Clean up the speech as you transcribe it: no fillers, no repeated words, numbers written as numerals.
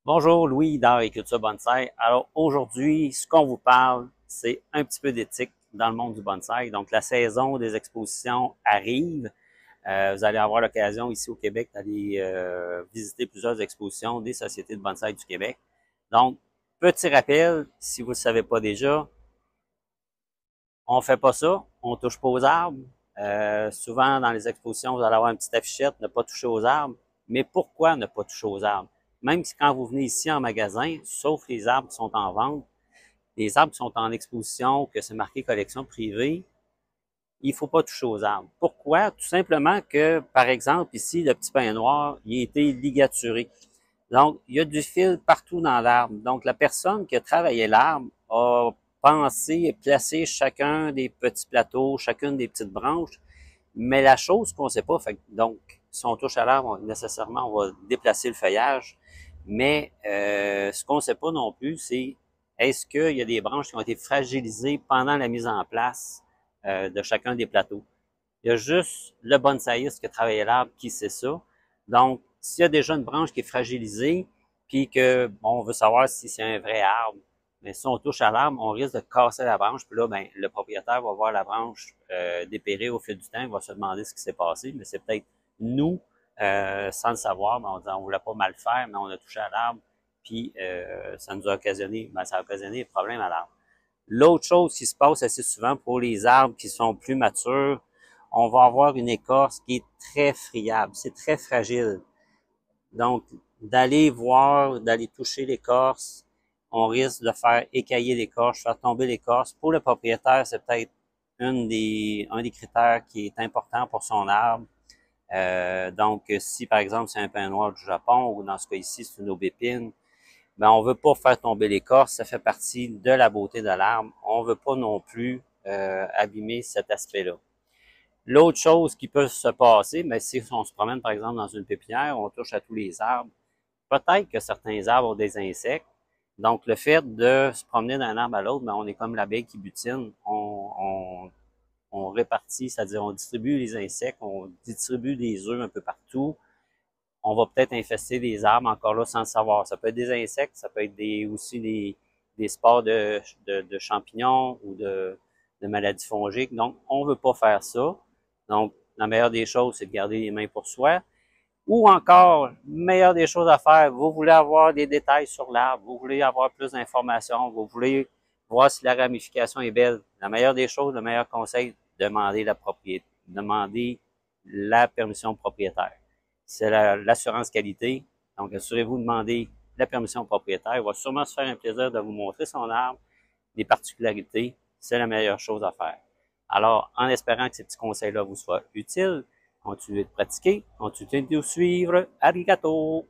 Bonjour, Louis d'Agriculture Bonsaï. Alors aujourd'hui, ce qu'on vous parle, c'est un petit peu d'éthique dans le monde du bonsaï. Donc la saison des expositions arrive. Vous allez avoir l'occasion ici au Québec d'aller visiter plusieurs expositions des sociétés de bonsaï du Québec. Donc, petit rappel, si vous ne le savez pas déjà, on fait pas ça, on touche pas aux arbres. Souvent, dans les expositions, vous allez avoir une petite affichette, ne pas toucher aux arbres. Mais pourquoi ne pas toucher aux arbres? Même si quand vous venez ici en magasin, sauf les arbres qui sont en vente, les arbres qui sont en exposition, que c'est marqué collection privée, il faut pas toucher aux arbres. Pourquoi? Tout simplement que, par exemple, ici, le petit pin noir, il a été ligaturé. Donc, il y a du fil partout dans l'arbre. Donc, la personne qui a travaillé l'arbre a pensé et placé chacun des petits plateaux, chacune des petites branches. Mais la chose qu'on ne sait pas, donc, si on touche à l'arbre, nécessairement, on va déplacer le feuillage. Mais ce qu'on ne sait pas non plus, c'est est-ce qu'il y a des branches qui ont été fragilisées pendant la mise en place de chacun des plateaux. Il y a juste le bonsaïste qui a travaillé l'arbre qui sait ça. Donc, s'il y a déjà une branche qui est fragilisée, puis que, bon, on veut savoir si c'est un vrai arbre, mais si on touche à l'arbre, on risque de casser la branche, puis là, ben, le propriétaire va voir la branche dépérir au fil du temps, il va se demander ce qui s'est passé, mais c'est peut-être nous, sans le savoir, ben, on voulait pas mal faire, mais on a touché à l'arbre, puis ça nous a occasionné, ben, ça a occasionné des problèmes à l'arbre. L'autre chose qui se passe assez souvent pour les arbres qui sont plus matures, on va avoir une écorce qui est très friable, c'est très fragile. Donc, d'aller voir, d'aller toucher l'écorce, on risque de faire écailler l'écorce, faire tomber l'écorce. Pour le propriétaire, c'est peut-être un des critères qui est important pour son arbre. Donc, si par exemple c'est un pin noir du Japon, ou dans ce cas ici, c'est une aubépine, ben on veut pas faire tomber l'écorce, ça fait partie de la beauté de l'arbre. On veut pas non plus abîmer cet aspect-là. L'autre chose qui peut se passer, mais si on se promène par exemple dans une pépinière, on touche à tous les arbres, peut-être que certains arbres ont des insectes. Donc le fait de se promener d'un arbre à l'autre, ben, on est comme l'abeille qui butine, on répartit, c'est-à-dire on distribue les insectes, on distribue des œufs un peu partout. On va peut-être infester des arbres encore là sans le savoir. Ça peut être des insectes, ça peut être aussi des spores de champignons ou de maladies fongiques. Donc, on ne veut pas faire ça. Donc, la meilleure des choses, c'est de garder les mains pour soi. Ou encore, meilleure des choses à faire, vous voulez avoir des détails sur l'arbre, vous voulez avoir plus d'informations, vous voulez voir si la ramification est belle. La meilleure des choses, le meilleur conseil, demandez la propriété, demandez la permission propriétaire. C'est l'assurance qualité. Donc, assurez-vous de demander la permission au propriétaire. Il va sûrement se faire un plaisir de vous montrer son arbre, les particularités. C'est la meilleure chose à faire. Alors, en espérant que ces petits conseils-là vous soient utiles, continuez de pratiquer, continuez de nous suivre. Arigato!